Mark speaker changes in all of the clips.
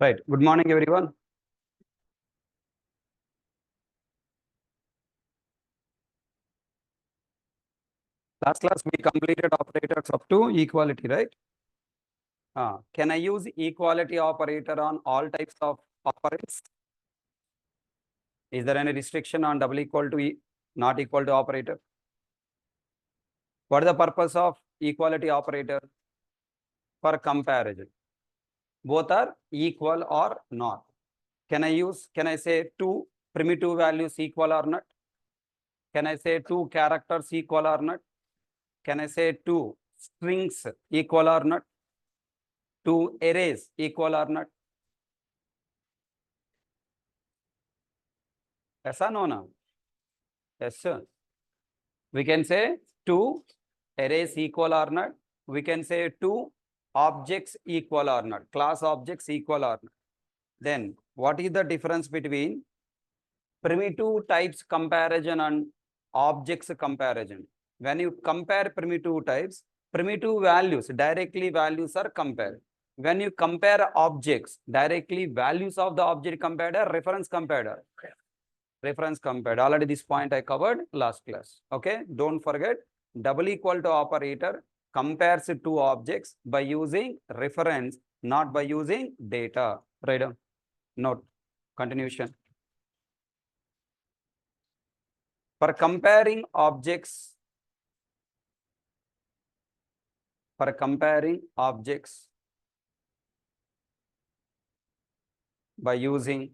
Speaker 1: Right. Good morning, everyone. Last class we completed operators up to equality, right? Can I use equality operator on all types of operands? Is there any restriction on double equal to not equal to operator? What is the purpose of equality operator? For comparison. Both are equal or not. Can I say two primitive values equal or not? Can I say two characters equal or not? Can I say two strings equal or not? Two arrays equal or not? Yes or no? No? Yes, sir. We can say two arrays equal or not. We can say two objects equal or not. Class objects equal or not. Then what is the difference between primitive types comparison and objects comparison? When you compare primitive types, primitive values, directly values are compared. When you compare objects, directly values of the object compared are reference compared. Reference compared. Already this point I covered last class. Okay, don't forget, double equal to operator compares two objects by using reference, not by using data. Right? Note. Continuation. For comparing objects, by using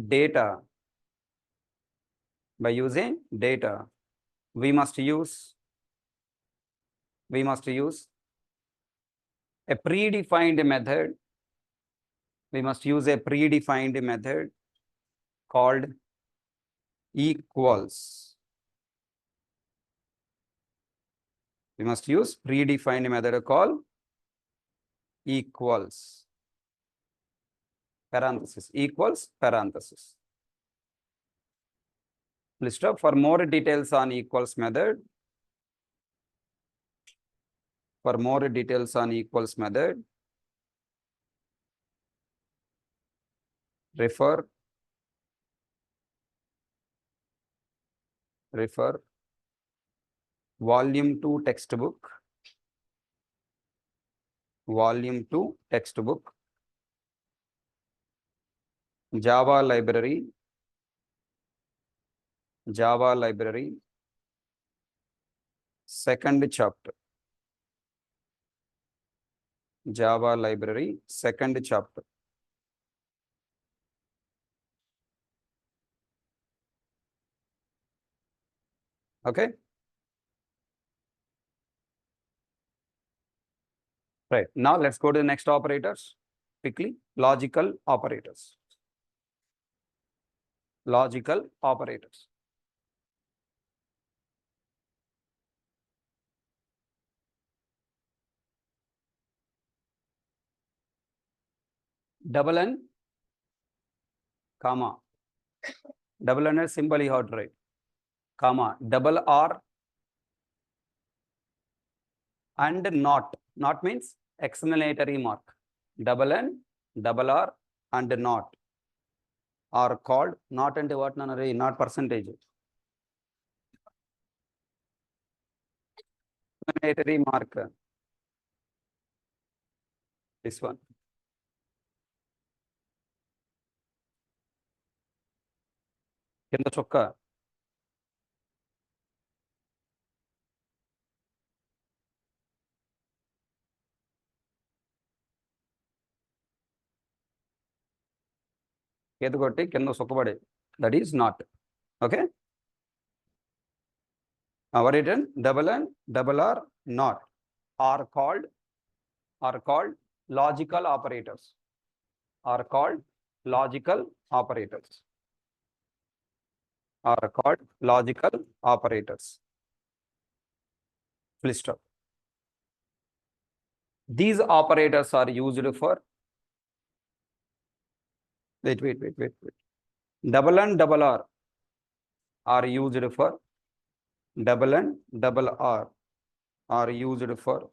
Speaker 1: data, we must use a predefined method. We must use a predefined method called equals. We must use predefined method called equals. Parenthesis, equals, parenthesis. Please stop. For more details on equals method, refer volume 2 textbook, Java library, second chapter. Java library, second chapter. Okay. Right. Now let's go to the next operators quickly. Logical operators. Double N, comma. Double N symbol you have to write. Comma. Double R and not. Not means exclamatory mark. Double N, double R and not are called not and what not percentage. Exclamatory mark. This one. కింద చొక్క కేతు కొట్టి కింద చొక్కబడి, that is not. Okay. Our written double N, double R, not are called logical operators. Are called logical operators. Full stop. These operators are used for wait. Double N, double R are used for double N, double R are used for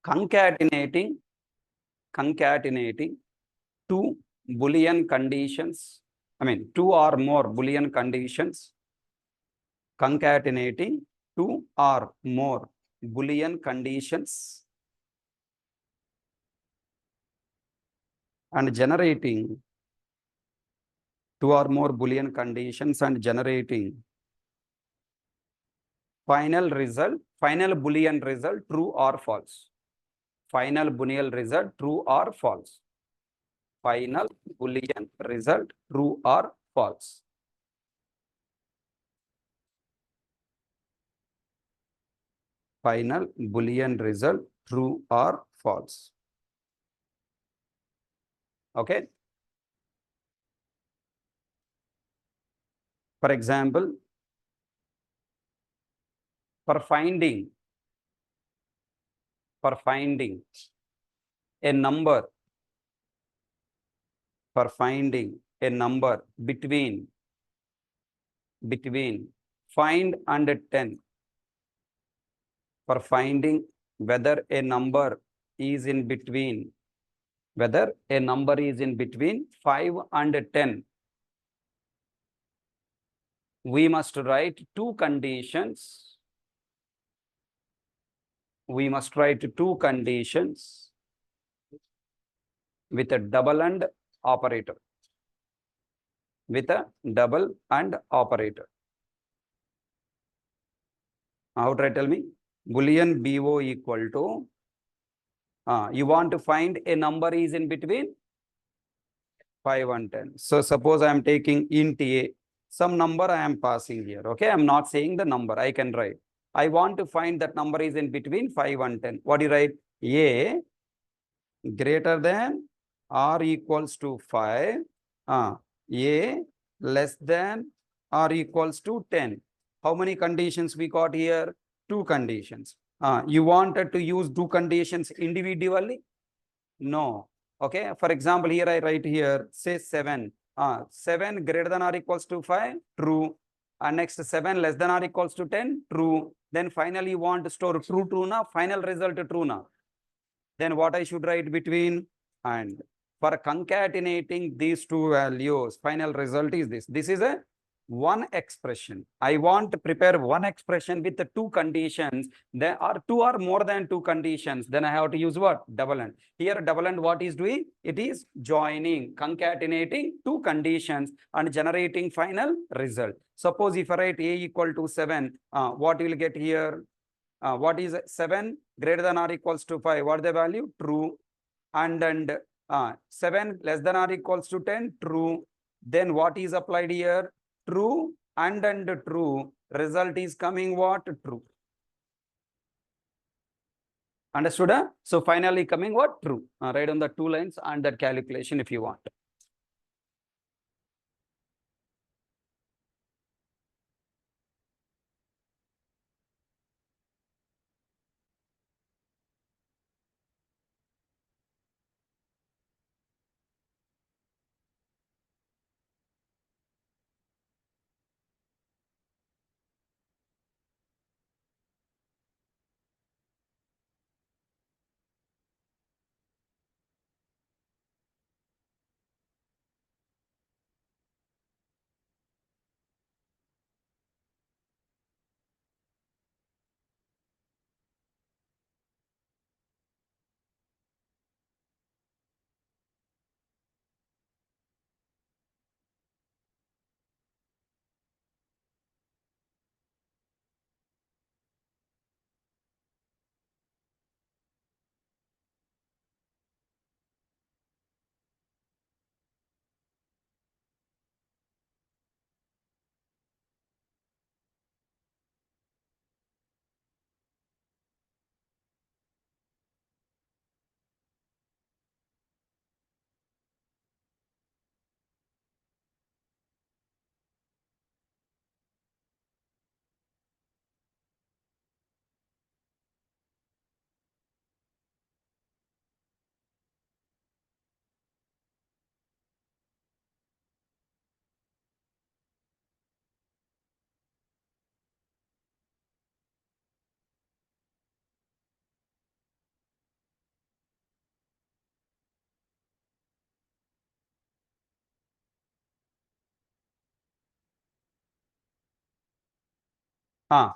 Speaker 1: concatenating two Boolean conditions, two or more Boolean conditions, concatenating two or more Boolean conditions and generating two or more Boolean conditions and generating final Boolean result, true or false. Final Boolean result, true or false. Final Boolean result, true or false. Final Boolean result, true or false. Okay. For example, for finding a number, between find and 10, for finding whether a number is in between 5 and 10, we must write two conditions. With a double and operator. How to write? Tell me. Boolean BO equal to, you want to find a number is in between 5 and 10. So suppose I am taking int A, some number I am passing here. Okay, I am not saying the number, I can write. I want to find that number is in between 5 and 10. What do you write? A greater than or equals to 5, A less than or equals to 10. How many conditions we got here? Two conditions. You wanted to use two conditions individually? No. Okay. For example, here I write here, say 7. 7 greater than or equals to 5, true. And next 7 less than or equals to 10, true. Then finally you want to store true now, final result true now. Then what I should write between? And for concatenating these two values, final result is this. This is a one expression. I want to prepare one expression with the two conditions. There are two or more than two conditions. Then I have to use what? Double AND. Here double AND what is doing? It is joining, concatenating two conditions and generating final result. Suppose if I write A equal to 7, what you will get here? What is 7 greater than or equals to 5? What is the value? True. And 7 less than or equals to 10? True. Then what is applied here? True and true. Result is coming what? True. Understood? So finally coming what? True. Write on the two lines and that calculation if you want.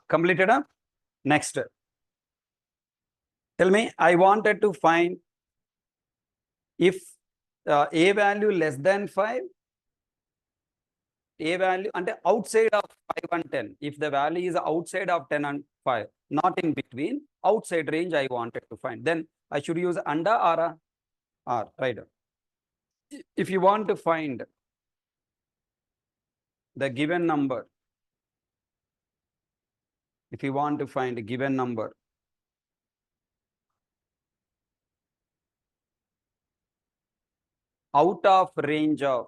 Speaker 1: Completed. Next, tell me, I wanted to find if a value less than 5, a value and outside of 5 and 10. If the value is outside of 10 and 5, not in between, outside range I wanted to find, then I should use under or right. If you want to find the given number, if you want to find a given number out of range of,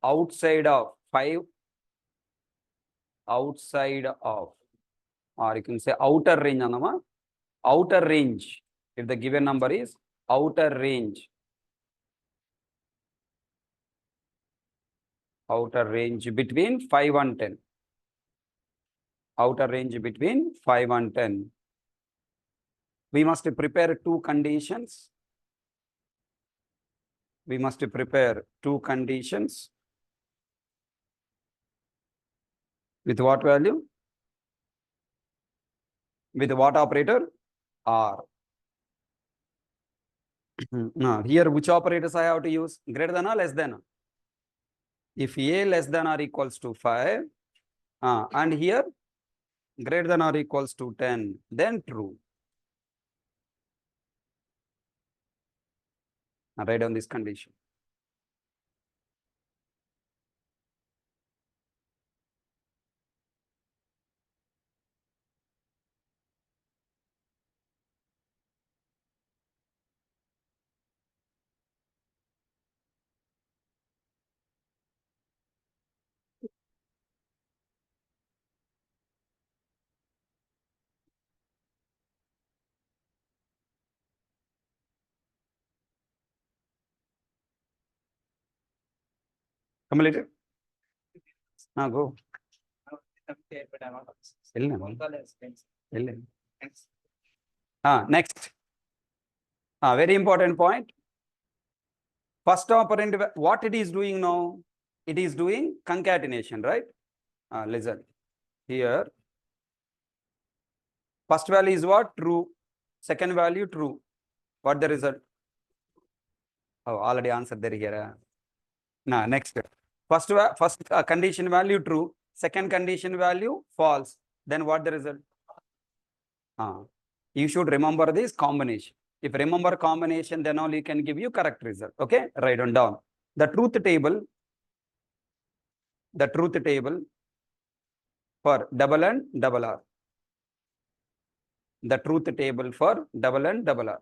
Speaker 1: outside of 5, outside of, or you can say outer range, outer range. If the given number is outer range between 5 and 10, outer range between 5 and 10, we must prepare two conditions. We must prepare two conditions. With what value? With what operator? R. Now, here which operators I have to use? Greater than or less than? If A less than or equals to 5, and here greater than or equals to 10, then true. Now, write down this condition. Completed? Go. Next. Very important point. First operand, what it is doing now? It is doing concatenation, right? Listen. Here, first value is what? True. Second value, true. What the result? Oh, already answered there here. Next. First condition value, true. Second condition value, false. Then what the result? You should remember this combination. If remember combination, then only can give you correct result. Okay, write on down. The truth table for double and double R. The truth table for double and double R.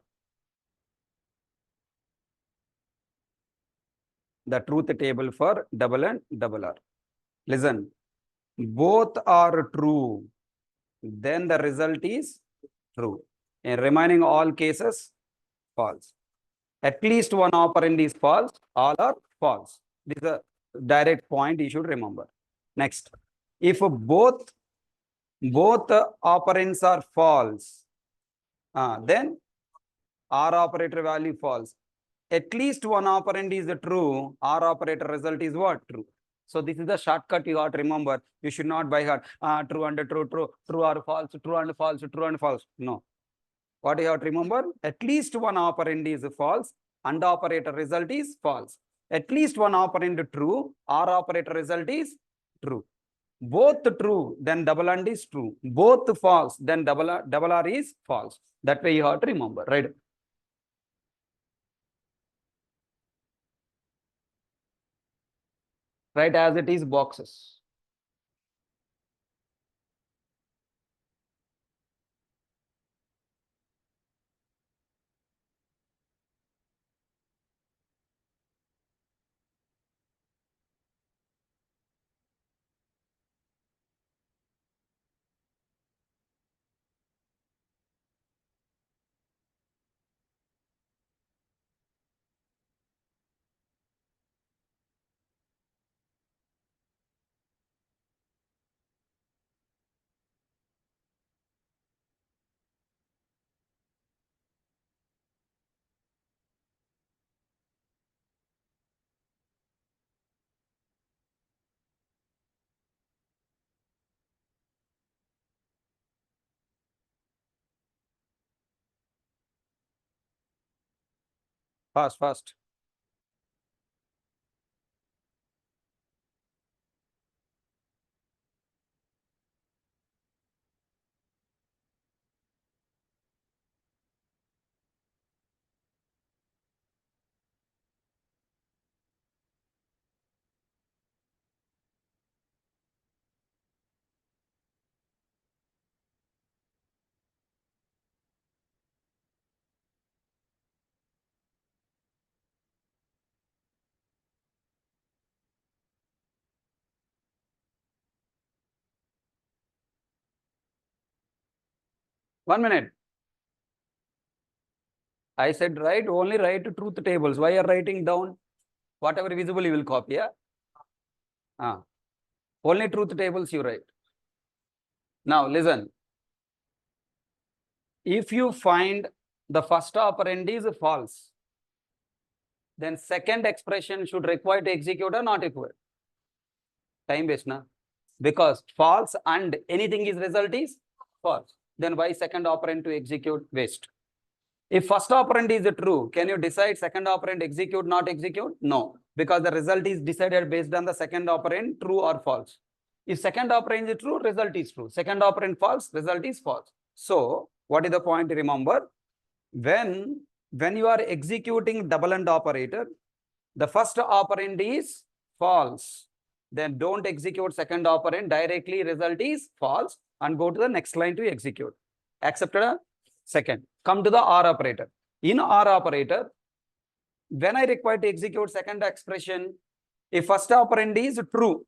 Speaker 1: The truth table for double and double R. Listen, both are true, then the result is true. In remaining all cases, false. At least one operand is false, all are false. This is a direct point you should remember. Next, if both operands are false, then R operator value false. At least one operand is true, R operator result is what? True. So this is the shortcut you got to remember. You should not by heart, true and true, true or false, true and false, true and false. No. What you have to remember? At least one operand is false, and operator result is false. At least one operand true, R operator result is true. Both true, then double and is true. Both false, then double R is false. That way you have to remember, right? Write as it is boxes. Fast. One minute. I said only write truth tables. Why are writing down? Whatever visible you will copy. Yeah? Only truth tables you write. Now listen. If you find the first operand is false, then second expression should require to execute or not required. Time waste, na? Because false and anything is result is false. Then why second operand to execute? Waste. If first operand is true, can you decide second operand execute, not execute? No, because the result is decided based on the second operand, true or false. If second operand is true, result is true. Second operand false, result is false. So what is the point to remember? When you are executing double AND operator, the first operand is false. Then don't execute second operand, directly result is false and go to the next line to execute. Accepted? Second, come to the OR operator. In OR operator, when I require to execute second expression, if first operand is true,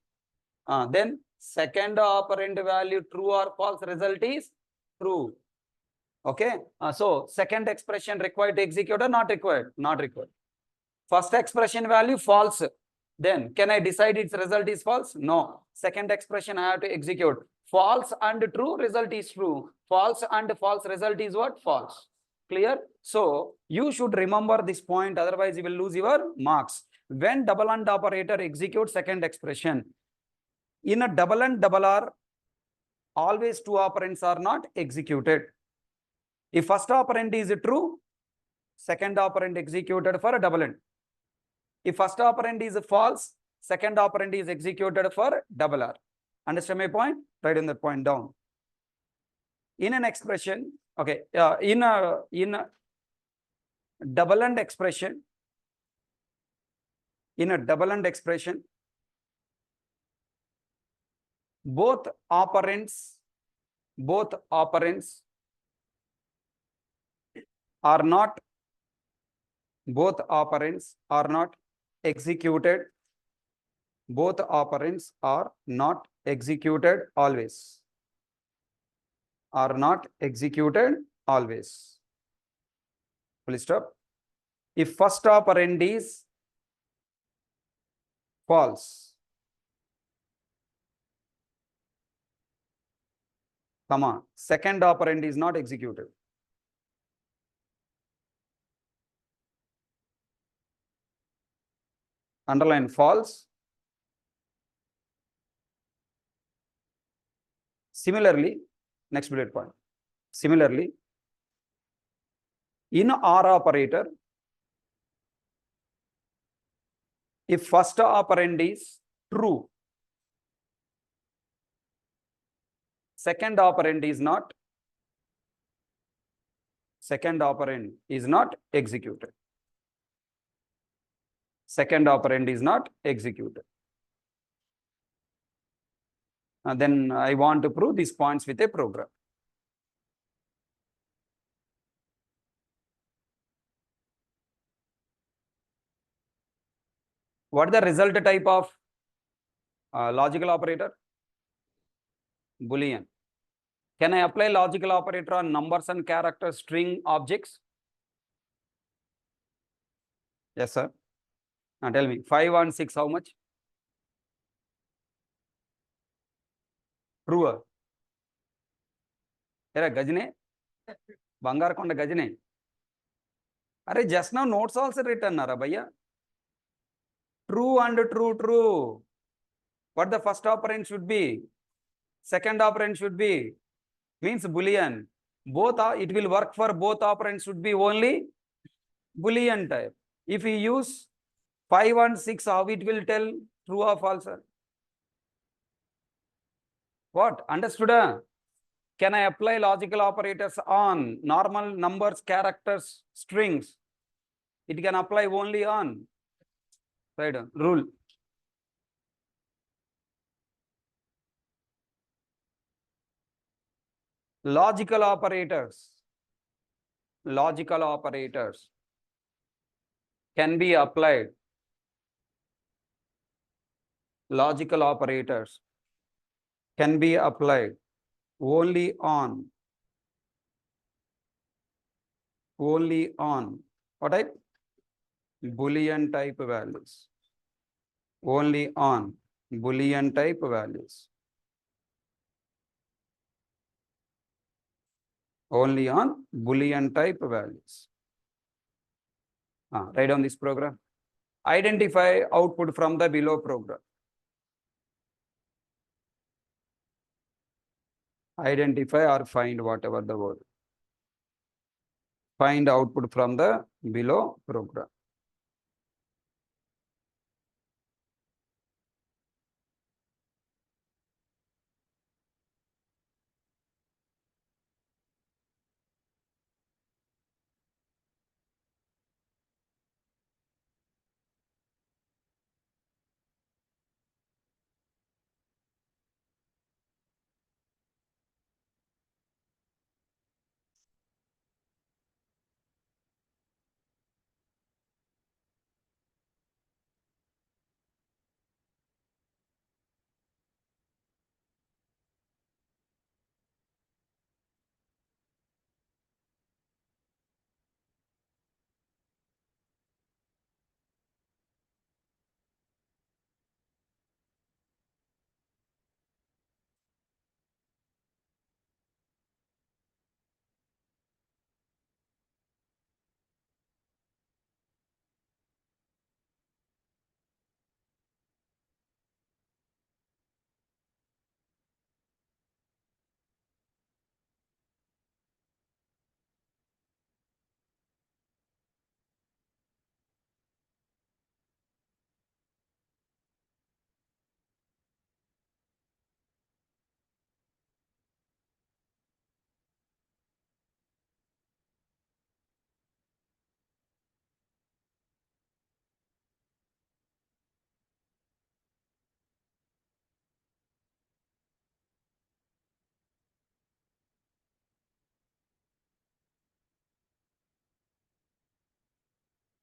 Speaker 1: then second operand value true or false, result is true. Okay, so second expression required to execute or not required? Not required. First expression value false. Then can I decide its result is false? No. Second expression I have to execute. False and true, result is true. False and false, result is what? False. Clear? So you should remember this point, otherwise you will lose your marks. When double AND operator executes second expression, in a double AND double OR, always two operands are not executed. If first operand is true, second operand executed for a double AND. If first operand is false, second operand is executed for double OR. Understand my point? Write that point down. In an expression, okay, in a double AND expression, both operands are not executed. Both operands are not executed always. Full stop. If first operand is false, second operand is not executed. Underline false. Similarly, next bullet point. Similarly, in OR operator, if first operand is true, second operand is not executed. Second operand is not executed. And then I want to prove these points with a program. What is the result type of logical operator? Boolean. Can I apply logical operator on numbers and characters, string, objects? Yes, sir. Now tell me, 5 and 6, how much? True. Era Gajne? Bangarkonda Gajne? Are just now notes also written, Narabaya. True and true. What the first operand should be? Second operand should be? Means Boolean. Both are, it will work for both operands should be only Boolean type. If we use 5 and 6, how it will tell true or false? What? Understood? Can I apply logical operators on normal numbers, characters, strings? It can apply only on, right, rule. Logical operators can be applied. Logical operators can be applied only on what type? Boolean type values. Only on Boolean type values. Only on Boolean type values. Write down this program. Identify output from the below program. Identify or find, whatever the word. Find output from the below program.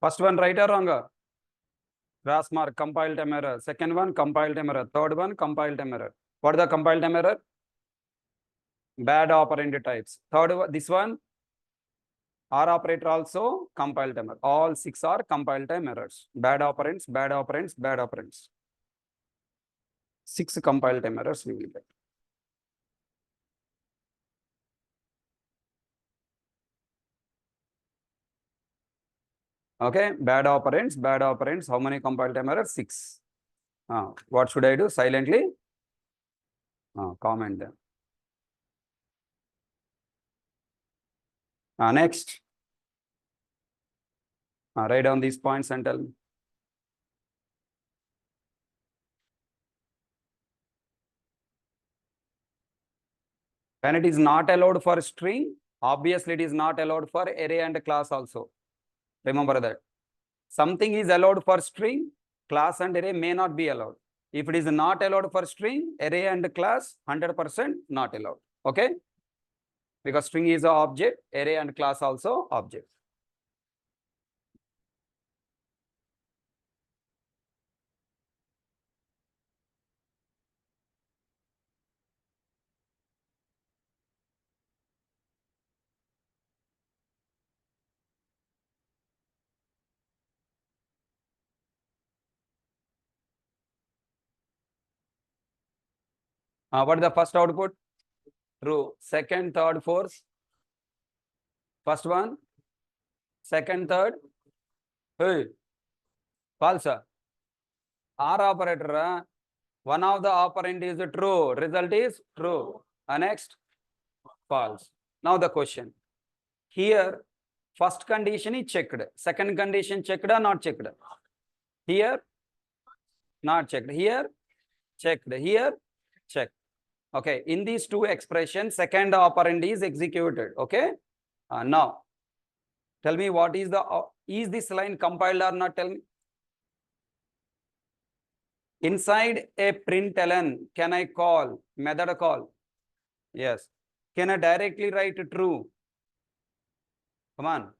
Speaker 1: First one, right or wrong? Cross mark, compile time error. Second one, compile time error. Third one, compile time error. What are the compile time error? Bad operand types. Third one, this one, R operator also compile time error. All 6 are compile time errors. Bad operands, bad operands, bad operands. 6 compile time errors we will get. Okay, bad operands. How many compile time errors? 6. What should I do? Silently comment them. Next, write down these points and tell me. When it is not allowed for string, obviously it is not allowed for array and class also. Remember that. Something is allowed for string, class and array may not be allowed. If it is not allowed for string, array and class, 100% not allowed. Okay? Because string is an object, array and class also object. What is the first output? True. Second, third, fourth. First one. Second, third. Hey. False. R operator. One of the operand is true. Result is true. Next. False. Now the question. Here, First condition is checked. Second condition checked or not checked? Here, not checked. Here, checked. Here, checked. Okay. In these two expressions, second operand is executed. Okay. Now, tell me what is is this line compiled or not? Tell me. Inside a println, can I call method call? Yes. Can I directly write true? Come on.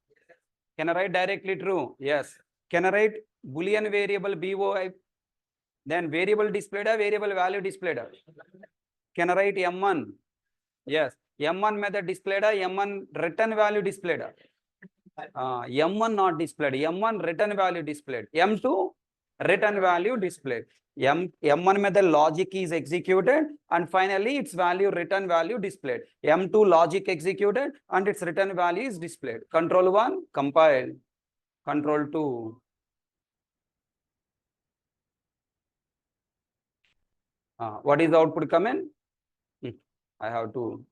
Speaker 1: Can I write directly true? Yes. Can I write Boolean variable BOI? Then variable displayed or variable value displayed? Can I write M1? Yes. M1 method displayed or M1 return value displayed? M1 not displayed. M1 return value displayed. M2 return value displayed. M1 method logic is executed and finally its value return value displayed. M2 logic executed and its return value is displayed. Control 1 compile. Control 2. What is the output coming? I have to.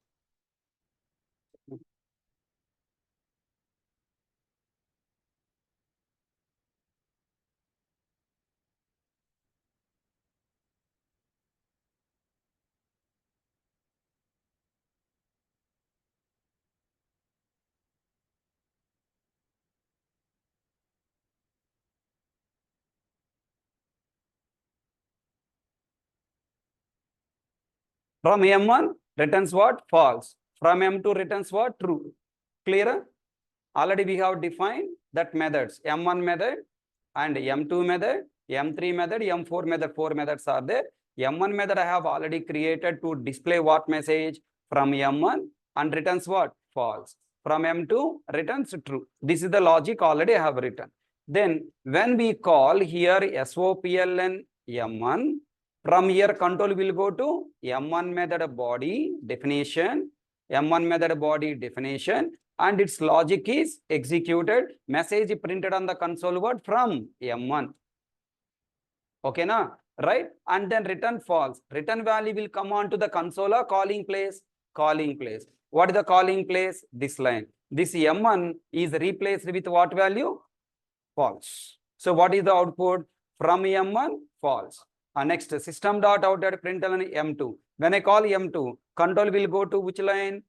Speaker 1: From M1 returns what? False. From M2 returns what? True. Clear? Already we have defined that methods. M1 method and M2 method, M3 method, M4 method. 4 methods are there. M1 method I have already created to display what message? From M1 and returns what? False. From M2 returns true. This is the logic already I have written. Then when we call here SOPLN M1, from here control will go to M1 method body definition, M1 method body definition, and its logic is executed. Message printed on the console word from M1. Okay, na? Right? And then return false. Return value will come on to the console or calling place. Calling place. What is the calling place? This line. This M1 is replaced with what value? False. So what is the output? From M1, false. Next, system dot out at println M2. When I call M2, control will go to which line?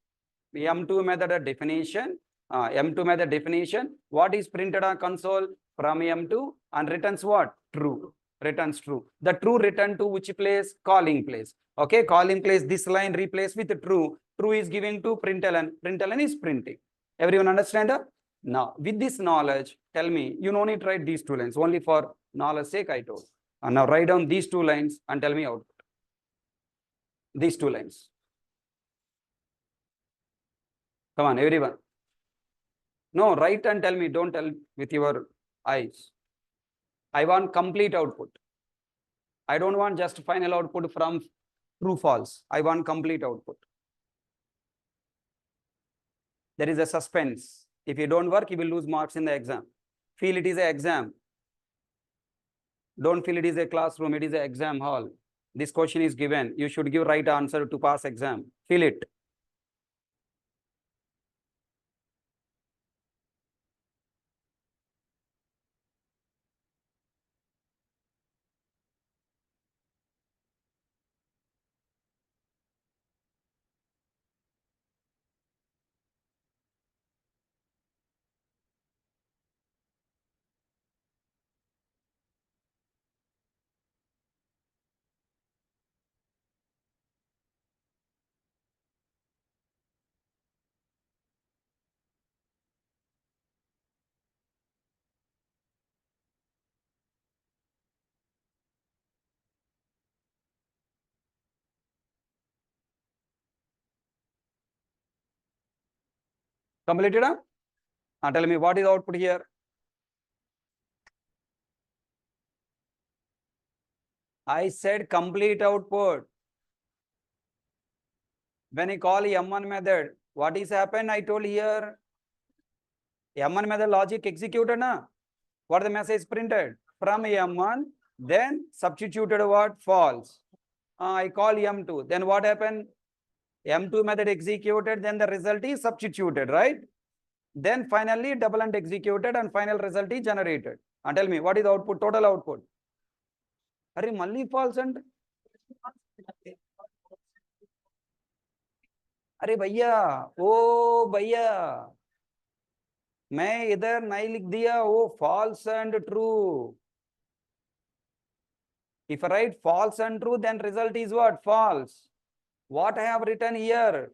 Speaker 1: M2 method definition. M2 method definition. What is printed on console? From M2 and returns what? True. Returns true. The true return to which place? Calling place. Okay, calling place. This line replaced with true. True is given to println. Println is printing. Everyone understand? Now, with this knowledge, tell me, you no need to write these two lines. Only for knowledge sake, I told. And now write down these two lines and tell me output. These two lines. Come on, everyone. No, write and tell me. Don't tell with your eyes. I want complete output. I don't want just final output from true, false. I want complete output. There is a suspense. If you don't work, you will lose marks in the exam. Feel it is an exam. Don't feel it is a classroom. It is an exam hall. This question is given. You should give right answer to pass exam. Feel it. Completed? Tell me what is the output here? I said complete output. When I call M1 method, what is happened? I told here M1 method logic executed. Na? What the message printed? From M1, then substituted what? False. I call M2. Then what happened? M2 method executed, then the result is substituted, right? Then finally double and executed and final result is generated. And tell me, what is the output, total output? Are malli false and अरे भैया ओ भैया मैं इधर नहीं लिख दिया वो false and true. If I write false and true, then result is what? False. What I have written here?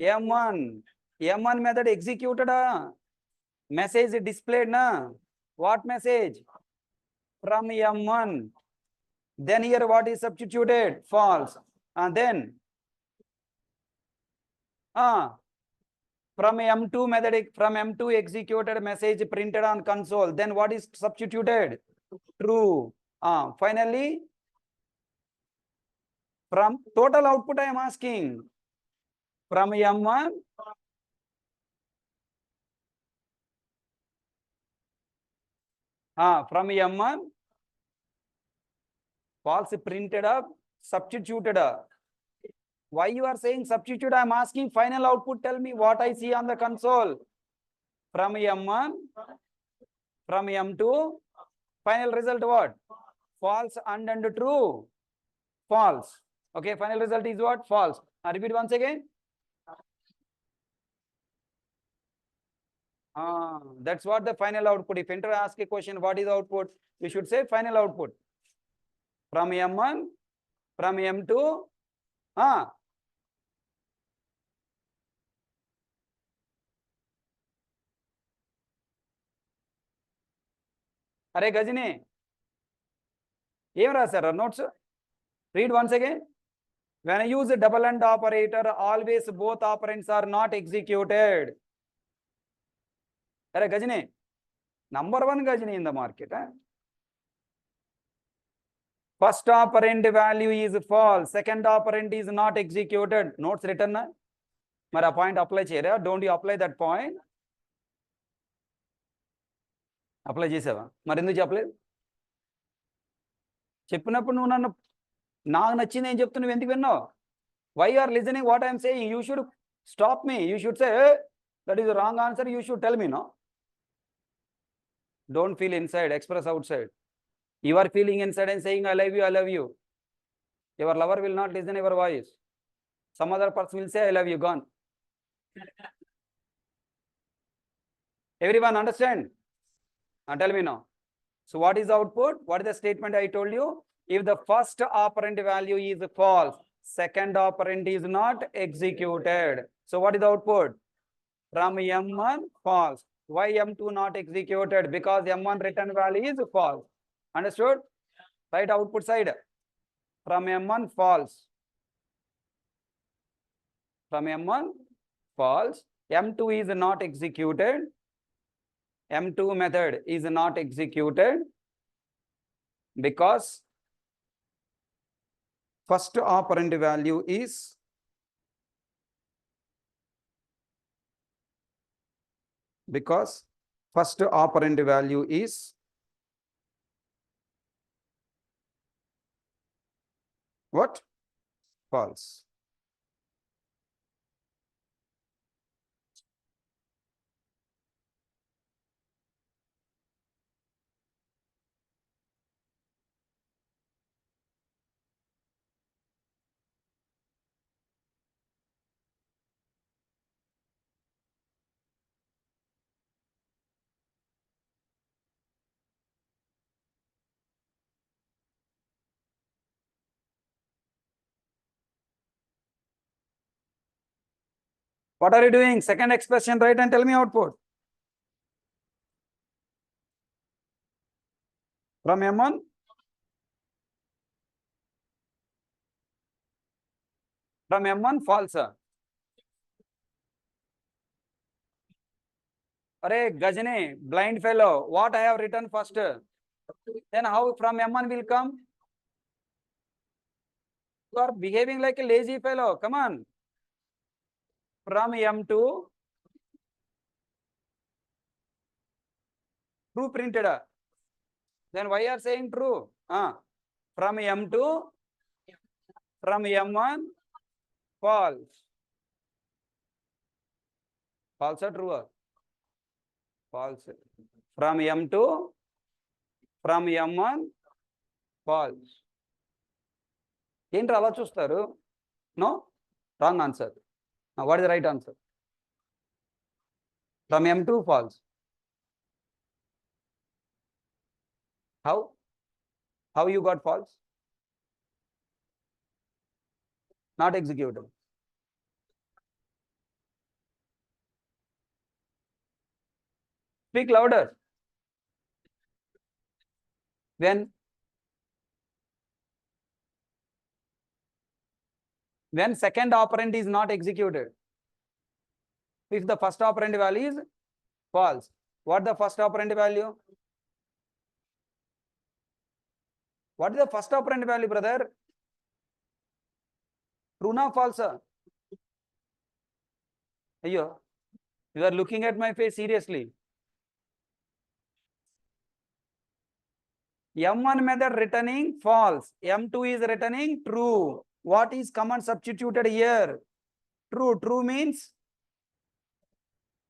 Speaker 1: M1. M1 method executed. Message displayed. Na? What message? From M1. Then here what is substituted? False. And then from M2 method, from M2 executed message printed on console. Then what is substituted? True. Finally, from total output I am asking. From M1. From M1. False printed up, substituted up. Why you are saying substitute? I am asking final output. Tell me what I see on the console. From M1, from M2, final result what? False and true. False. Okay, final result is what? False. Repeat once again. That's what the final output. If enter ask a question, what is the output? You should say final output. From M1, from M2, Are Gajini? Sir, notes. Read once again. When I use a double AND operator, always both operands are not executed. Are Gajini? Number one Gajini in the market. First operand value is false. Second operand is not executed. Notes written. Mara point apply chera. Don't you apply that point? Apply chesava. Marindu apply. చెప్పినప్పుడు నువ్వు నన్ను నాకు నచ్చింది ఏం చెప్తున్నావు ఎందుకు విన్నావు why you are listening what I am saying you should stop me you should say that is the wrong answer you should tell me no don't feel inside express outside you are feeling inside and saying I love you your lover will not listen your voice some other person will say I love you gone everyone understand tell me now. So what is the output? What is the statement I told you? If the first operand value is false, second operand is not executed. So what is the output? From M1 false. Why M2 not executed? Because M1 return value is false. Understood? Right output side. From M1 false. From M1 false. M2 is not executed. M2 method is not executed because first operand value is what? False. What are you doing? Second expression, right? And tell me output. From M1. From M1 false. Arey Gajani, blind fellow, what I have written first? Then how from M1 will come? You are behaving like a lazy fellow. Come on. From M2, true printed. Then why you are saying true? From M2, from M1, false. False or true? false. From M2, from M1, false. ఏంటి అలా చూస్తారు? No, wrong answer. What is the right answer? From M2, false. How? How you got false? Not executed. Speak louder. When second operand is not executed, if the first operand value is false, what the first operand value? What is the first operand value, brother? True na false? Ayyo, you are looking at my face seriously. M1 method returning false, M2 is returning true. What is command substituted here? True. True means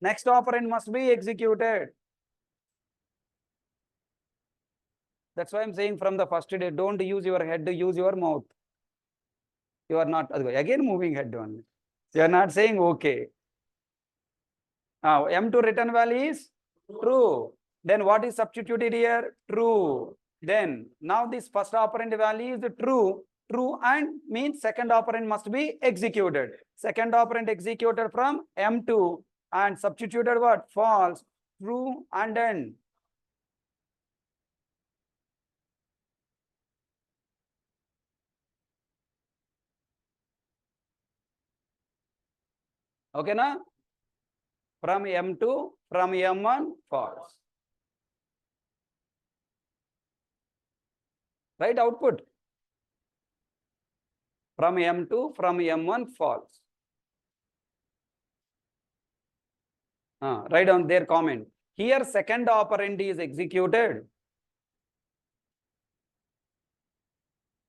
Speaker 1: next operand must be executed. That's why I'm saying from the first day, don't use your head, use your mouth. You are not, again moving head only. You are not saying okay. Now, M2 return value is true. Then what is substituted here? True. Then now this first operand value is true. True and means second operand must be executed. Second operand executed from M2 and substituted what? False. True and then. Okay, na? From M2, from M1, false. Right output. From M2, from M1, false. Write down their comment. Here, second operand is executed.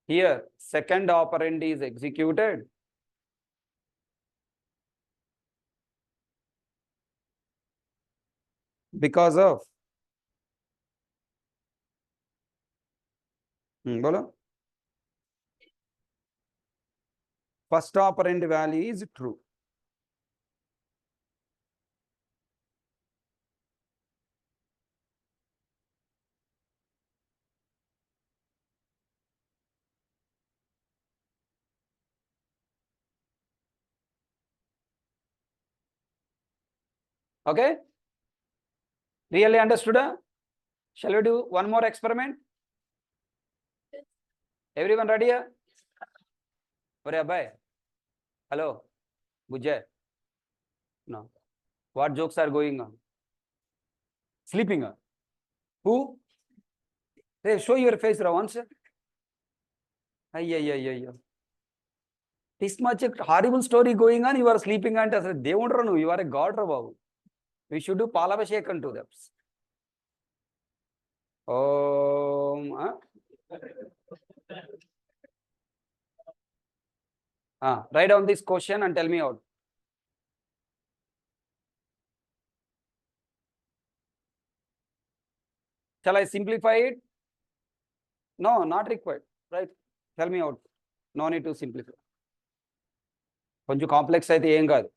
Speaker 1: Here, second operand is executed. Because of. Bolo. First operand value is true. Okay? Really understood? Shall we do one more experiment? Everyone ready? Bye. Hello? Bujay? No. What jokes are going on? Sleeping? Who? Hey, show your face once. This much horrible story going on, you are sleeping and they won't run. You are a god, Babu. We should do Palabhishekam to them. Write down this question and tell me out. Shall I simplify it? No, not required. Right? Tell me out. No need to simplify. కొంచెం complex అయితే ఏం కాదు.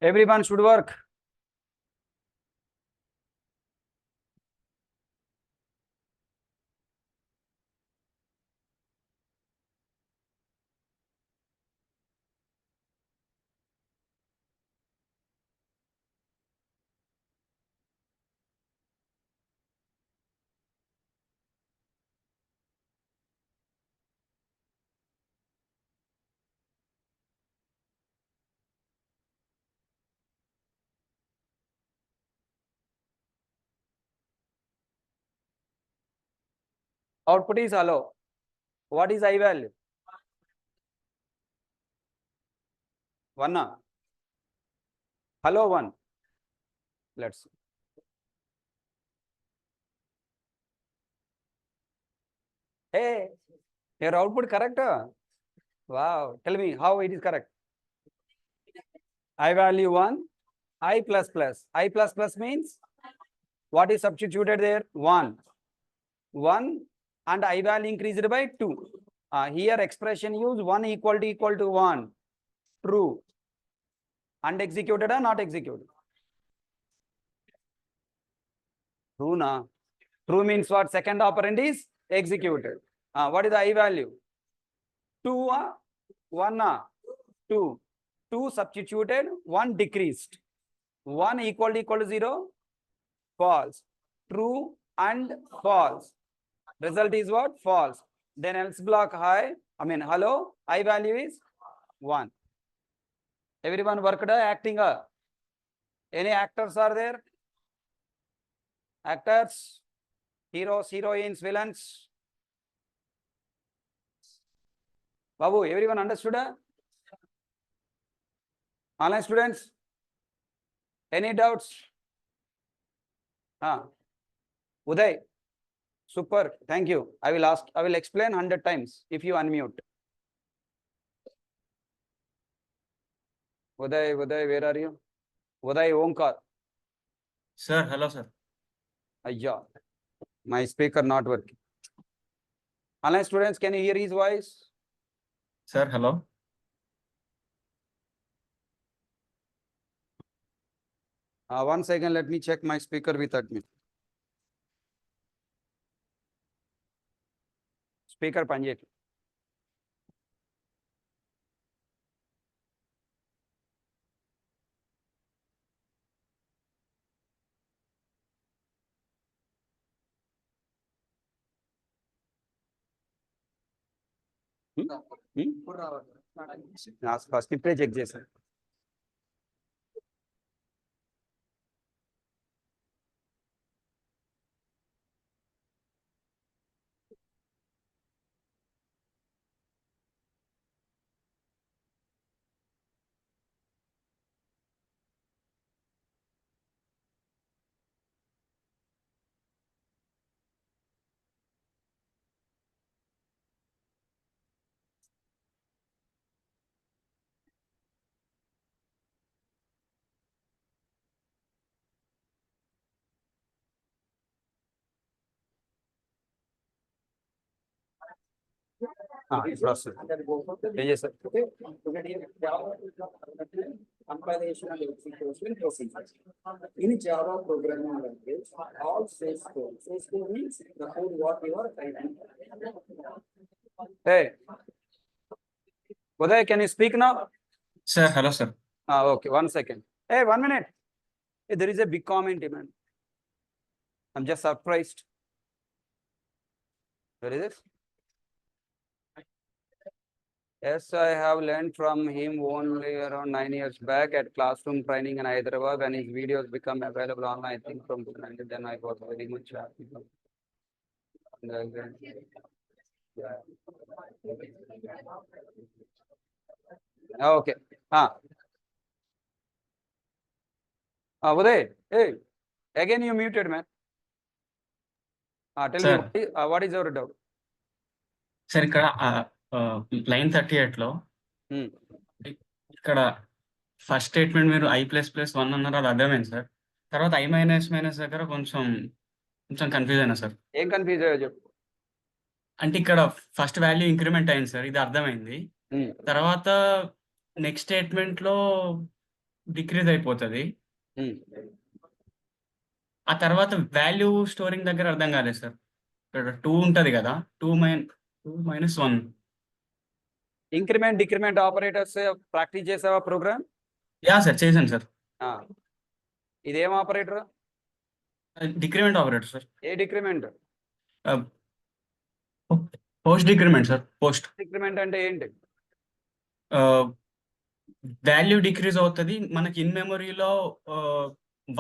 Speaker 1: Everyone should work. Output is hello. What is I value? 1. Hello 1. Let's see. Hey, your output correct? Wow. Tell me how it is correct. I value 1, I plus plus. I plus plus means what is substituted there? 1. 1 and I value increased by 2. Here expression use 1 equal to 1. True. And executed or not executed? True na. True means what? Second operand is executed. What is the I value? 2 1 2. 2 substituted, 1 decreased. 1 equal to 0? False. True and false. Result is what? False. Then else block hello, I value is 1. Everyone worked acting. Any actors are there? Actors, heroes, heroines, villains. Babu, everyone understood? Online students? Any doubts? Uday, super, thank you. I will explain 100 times if you unmute. Uday, where are you? Uday Omkar.
Speaker 2: Sir, hello, sir.
Speaker 1: Ayya, my speaker not working. Online students, can you hear his voice?
Speaker 2: Sir, hello.
Speaker 1: One second, let me check my speaker with admin. Speaker Panjit. First page check చేశాను. ఇప్పుడు వస్తుంది. ఏం చేస్తారు?
Speaker 3: Compilation and execution procedures. In Java programming language, all source code. Source code means the code what you are writing.
Speaker 1: Hey, Uday, can you speak now?
Speaker 2: Sir, hello, sir.
Speaker 1: Okay, 1 second. Hey, 1 minute. Hey, there is a big comment, man. I'm just surprised. Where is it? Yes, I have learned from him only around 9 years back at classroom training in Hyderabad, when his videos become available online, I think from then I was very much happy. Okay. Uday, hey, again you muted, man. Tell
Speaker 2: Sir.
Speaker 1: me, what is your doubt?
Speaker 2: Sir, ఇక్కడ line 38 లో ఇక్కడ first statement మీరు I++1 అన్నారు, అది అర్థమైంది sir. తర్వాత I- దగ్గర కొంచెం కన్ఫ్యూజ్ అయినా సార్.
Speaker 1: ఏం కన్ఫ్యూజ్ అయ్యో చెప్పు.
Speaker 2: అంటే ఇక్కడ ఫస్ట్ వాల్యూ ఇంక్రిమెంట్ అయింది సార్, ఇది అర్థమైంది. తర్వాత నెక్స్ట్ స్టేట్మెంట్ లో డిక్రీజ్ అయిపోతుంది.
Speaker 1: Hmm.
Speaker 2: ఆ తర్వాత వాల్యూ స్టోరింగ్ దగ్గర అర్థం కాలేదు సార్. ఇక్కడ 2 ఉంటది కదా, 2 minus 1.
Speaker 1: Increment decrement operators practice చేసావా ప్రోగ్రామ్?
Speaker 2: యా సార్, చేశాను సార్.
Speaker 1: ఇదేం ఆపరేటర్?
Speaker 2: Decrement operator sir.
Speaker 1: ఏ decrement?
Speaker 2: Post decrement sir. Post
Speaker 1: decrement అంటే ఏంటి?
Speaker 2: వాల్యూ డిక్రీజ్ అవుతుంది, మనకి ఇన్ మెమరీలో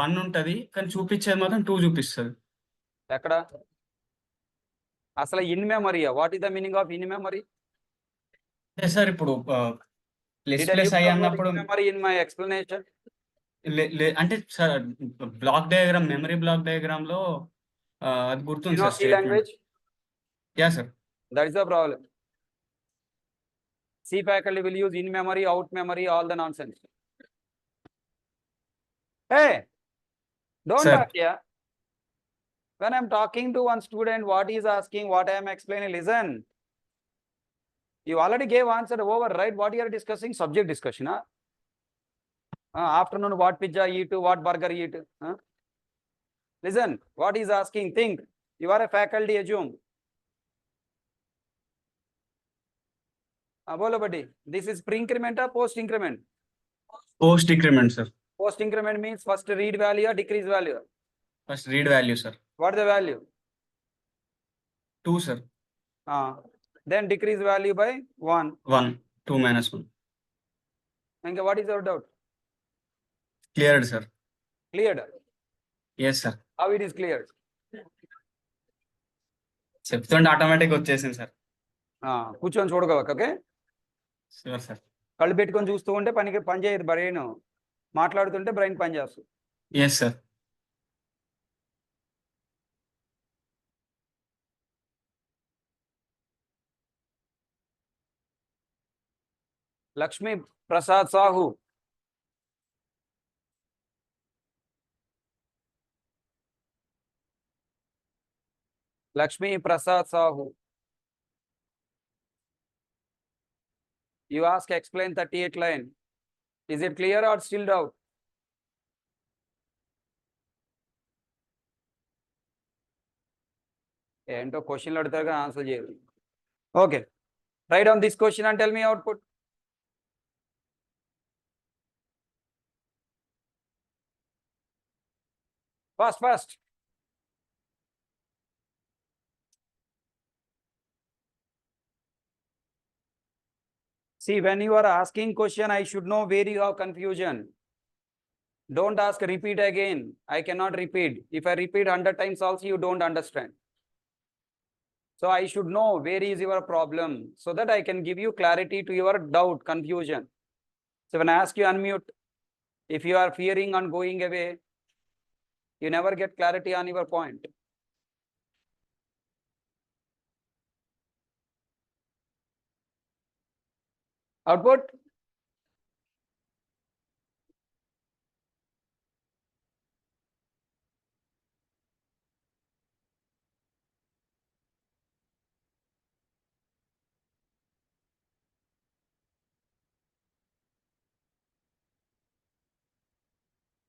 Speaker 2: 1 ఉంటది, కానీ చూపించేది మాత్రం 2 చూపిస్తుంది.
Speaker 1: ఎక్కడ అసలు ఇన్ మెమరీయా? What is the meaning of in memory?
Speaker 2: అదే సార్, ఇప్పుడు ప్లస్ ప్లస్ ఐ అన్నప్పుడు
Speaker 1: మెమరీ ఇన్ మై ఎక్స్ప్లెనేషన్.
Speaker 2: అంటే sir, block diagram, memory block diagram లో అది గుర్తుంది sir statement.
Speaker 1: Language?
Speaker 2: Yeah sir.
Speaker 1: That is the problem. C faculty will use in memory, out memory, all the nonsense. Hey, don't
Speaker 2: Sir.
Speaker 1: talk here. When I'm talking to one student, what he is asking, what I am explaining, listen. You already gave answer over, right? What you are discussing? Subject discussion, huh? Afternoon, what pizza eat, what burger eat, huh? Listen, what he is asking, think. You are a faculty, assume. Bolo buddy, this is pre-increment or post-increment?
Speaker 2: Post decrement sir.
Speaker 1: Post-increment means first read value or decrease value?
Speaker 2: First read value sir.
Speaker 1: What is the value?
Speaker 2: 2 sir.
Speaker 1: Then decrease value by 1.
Speaker 2: 1, 2 minus 1.
Speaker 1: And what is your doubt?
Speaker 2: Cleared sir.
Speaker 1: Cleared.
Speaker 2: Yes sir.
Speaker 1: How it is cleared?
Speaker 2: చెప్తుంటే automatic వచ్చేసింది sir.
Speaker 1: కూర్చొని చూడగలక, okay?
Speaker 2: Sure sir.
Speaker 1: కళ్ళు పెట్టుకొని చూస్తూ ఉంటే పని చేయదు బ్రెయిన్, మాట్లాడుతుంటే బ్రెయిన్ పని చేస్తుంది.
Speaker 2: Yes sir.
Speaker 1: Lakshmi Prasad Sahu. Lakshmi Prasad Sahu. You ask, explain 38 line. Is it clear or still doubt? ఏంటో క్వశ్చన్లు అడుగుతారు కానీ ఆన్సర్ చేయరు. Okay, right down this question and tell me output. First see, when you are asking question, I should know where you have confusion. Don't ask repeat again. I cannot repeat. If I repeat 100 times also, you don't understand. So I should know where is your problem so that I can give you clarity to your doubt, confusion. So when I ask you unmute, if you are fearing on going away, you never get clarity on your point. Output?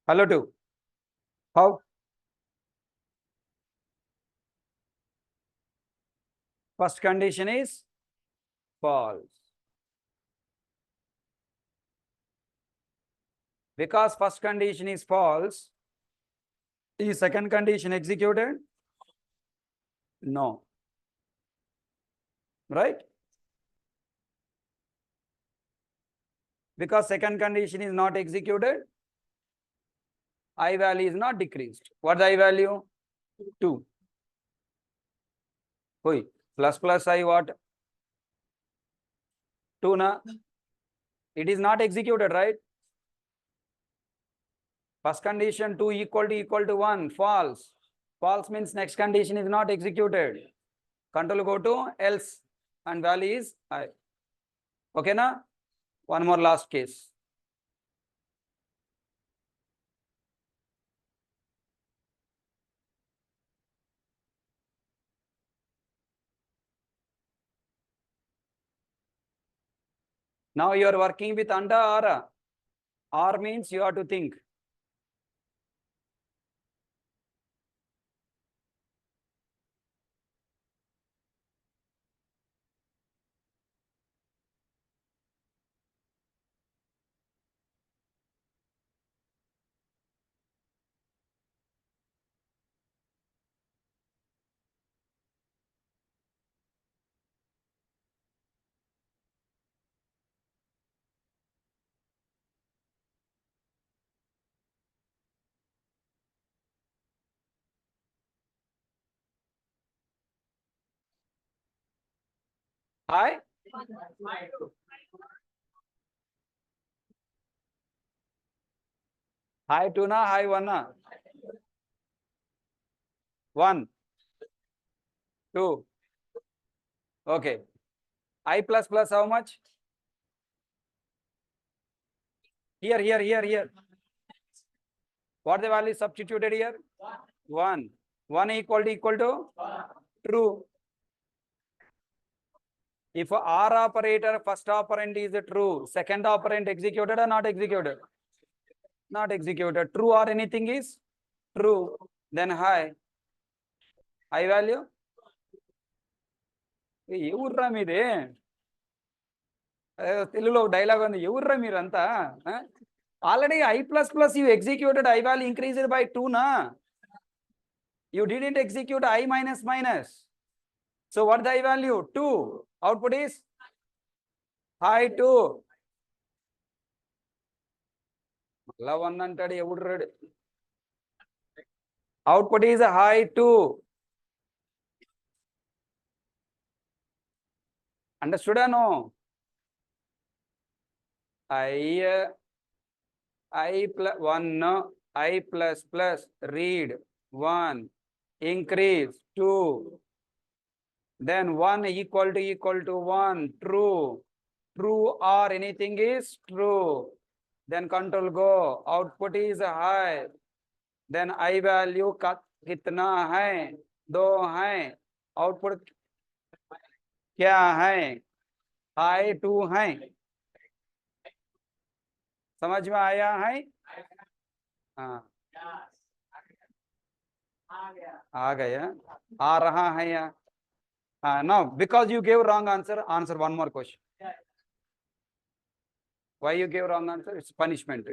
Speaker 1: Hello to. How? First condition is false. Because first condition is false, is second condition executed? No. Right? Because second condition is not executed, I value is not decreased. What is the I value? 2. Oi, plus I what? 2 na? It is not executed, right? First condition 2 equal to 1, false. False means next condition is not executed. Control go to else and value is I. Okay na? One more last case. Now you are working with anda ara. R means you have to think. Hi. Hi two na, hi one na. 1, 2. Okay. I plus plus how much? Here. What the value substituted here? 1. 1 equal to true. If R operator first operand is true, second operand executed or not executed? Not executed. True or anything is true. Then high. High value? ఎవర్రా మీదే తెలుగులో dialogue ఉంది ఎవర్రా మీరంతా already I plus plus you executed I value increased by 2 na. You didn't execute I minus minus. So what the I value? 2. Output is high 2. మళ్ళా 1 అంటాడు ఎవడు రాడు. Output is a high 2. Understood or no? I plus 1, I plus plus read 1, increase 2, then 1 equal to 1, true or anything is true, then control go, output is high, then I value कितना है 2 है, output क्या है high 2 है. समझ में आया है? हाँ आ गया आ रहा है या now because you gave wrong answer one more question. Why you gave wrong answer? It's punishment.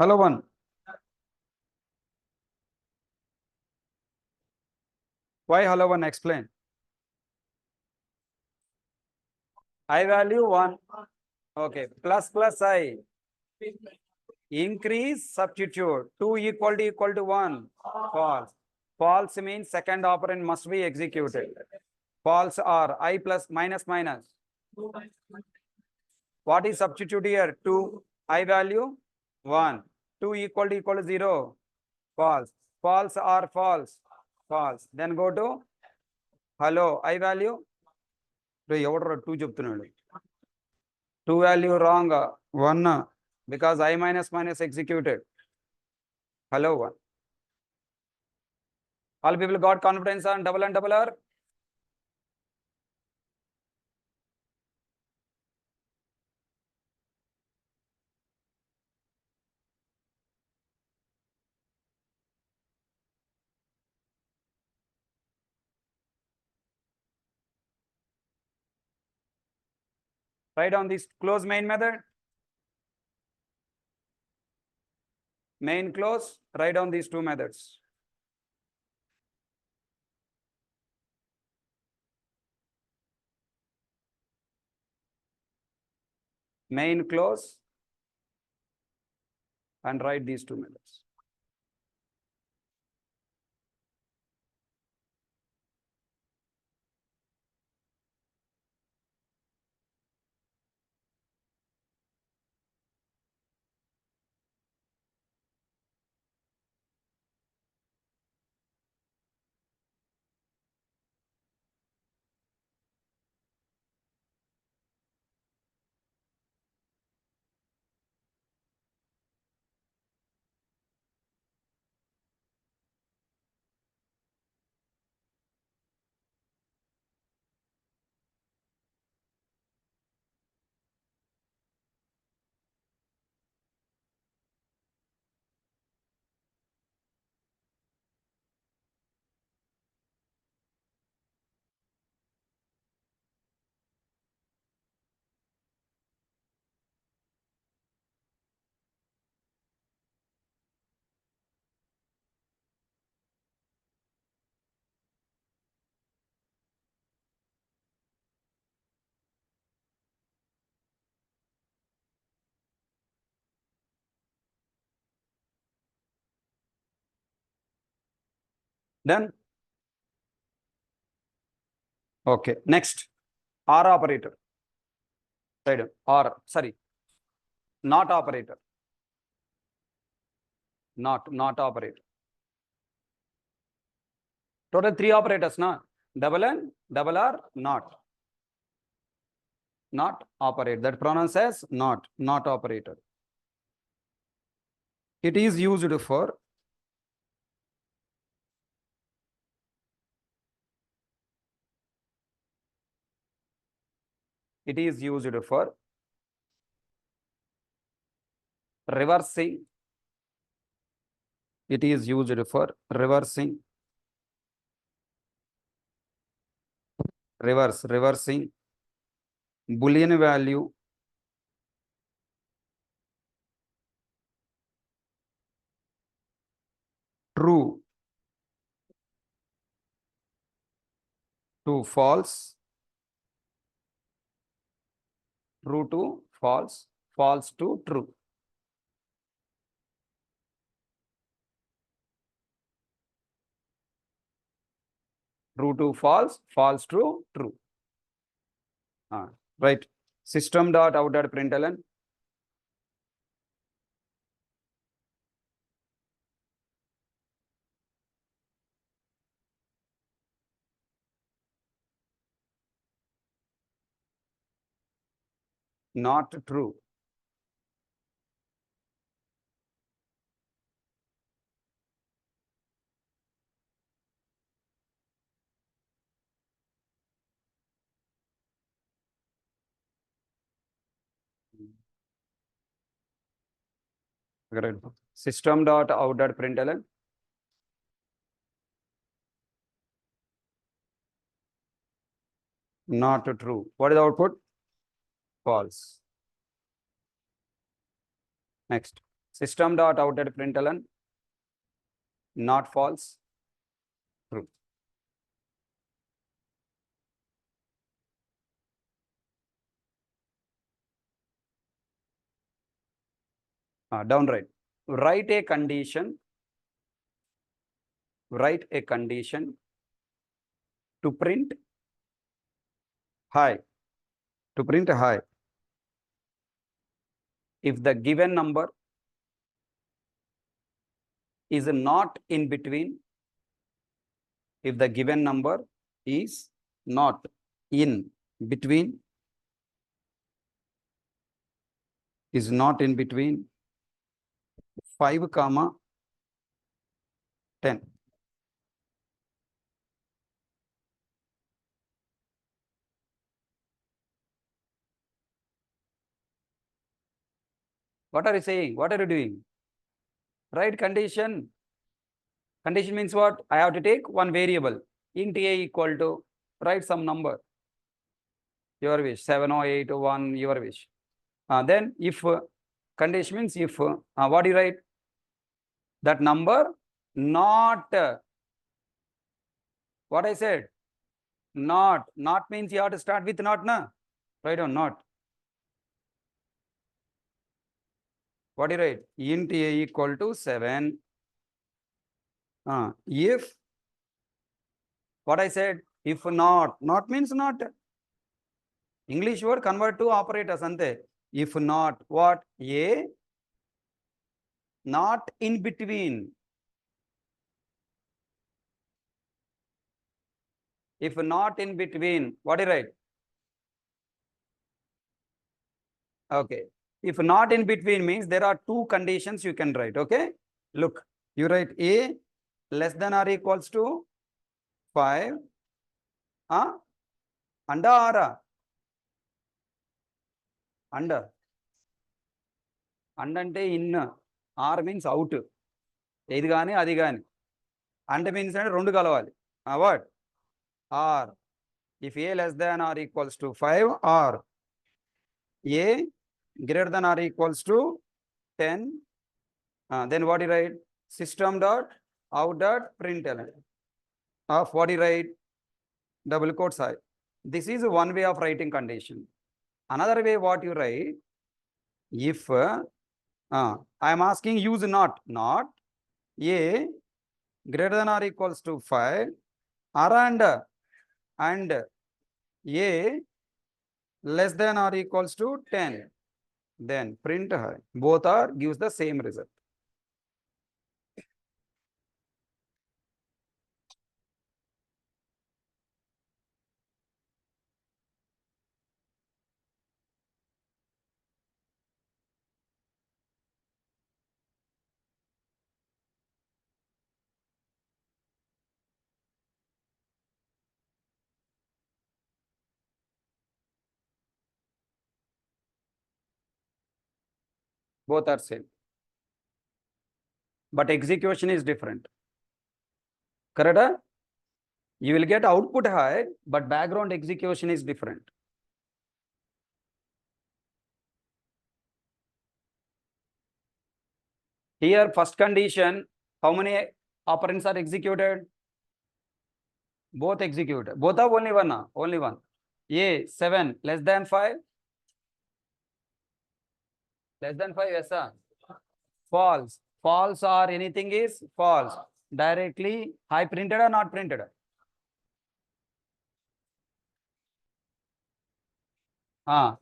Speaker 1: Hello one. Why hello one? Explain. I value 1. Okay. Plus plus I. Increase substitute. 2 equal to 1. False. False means second operand must be executed. False or I plus minus minus. What is substitute here? 2. I value 1. 2 equal to 0. False. False or false? False. Then go to hello. I value 2 చెప్తున్నాడు. 2 value wrong 1 because I minus minus executed. Hello 1. All people got confidence on double and double R? Write down this close main method. Main close, write down these two methods. main close, and write these two methods. Then, okay, next, OR operator. Right, or sorry, not operator. Not operator. Total 3 operators, na? Double N, double R, not. Not operate. That pronounced as not operator. It is used for reversing. It is used for reversing. Reversing Boolean value true to false, true to false, false to true. True to false, false to true. Right. System dot out dot println. Not true. Right. System dot out dot println. Not true. What is the output? False. Next. System dot out dot println. Not false. True. Downright. Write a condition. Write a condition to print high. To print high. If the given number is not in between, if the given number is not in between, is not in between 5, 10. What are you saying? What are you doing? Write condition. Condition means what? I have to take one variable. Int a equal to, write some number. Your wish. 7 or 8 or 1, your wish. Then if condition means if, what do you write? That number not, what I said? Not means you have to start with not, na? Write on not. What do you write? Int a equal to 7. If, what I said, if not means not. English word convert to operators ante. If not, what? A not in between. If not in between, what do you write? Okay. If not in between means there are two conditions you can write. Okay. Look, you write A less than or equals to 5. Under or under. And ante in. R means out. Edi gaani adi gaani. And means ante rendu kalavali. What? R. If A less than or equals to 5 or A greater than or equals to 10, then what do you write? System dot out dot println of what do you write? Double quotes I. This is one way of writing condition. Another way what you write, if I am asking use not A greater than or equals to 5 or and A less than or equals to 10, then print hai. Both are gives the same result. Both are same. But execution is different. Correct? You will get output high, but background execution is different. Here, first condition, how many operands are executed? Both executed. Both are only one. Only one. A 7 less than 5. Less than 5, yes, sir. False. False or anything is false. Directly high printed or not printed? Or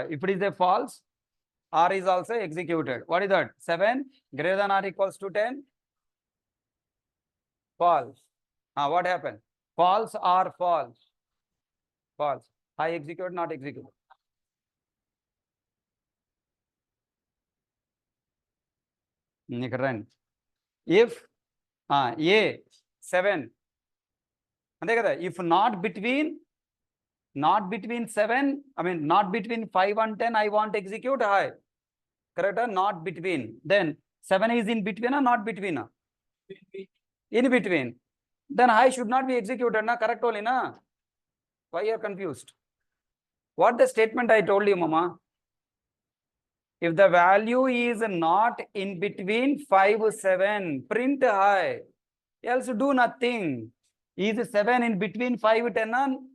Speaker 1: if it is a false, R is also executed. What is that? 7 greater than or equals to 10? False. What happened? False or false? False. High execute, not execute. Run. If A 7, if not between 7, I mean not between 5 and 10, I want to execute high. Correct? Not between. Then 7 is in between or not between? In between. Then high should not be executed. Correct only. Why you are confused? What the statement I told you, Mama? If the value is not in between 5 7, print high. Else do nothing. Is 7 in between 5 10?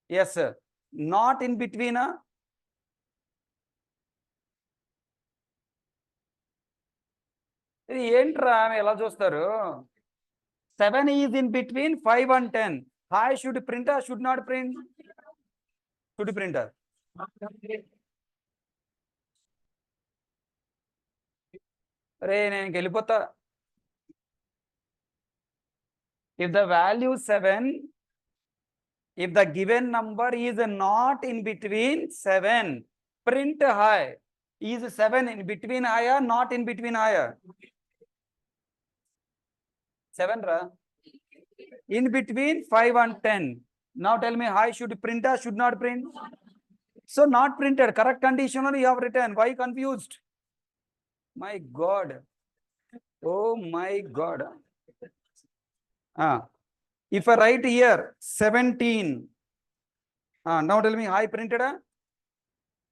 Speaker 1: Yes, sir. Not in between. Ela chustaru. 7 is in between 5 and 10. High should print or should not print? Should print. If the value 7, if the given number is not in between 7, print high. Is 7 in between high or not in between high? 7 in between 5 and 10. Now tell me, high should print or should not print? So not printed. Correct condition only you have written. Why confused? My God. Oh my God. If I write here 17, now tell me high printed.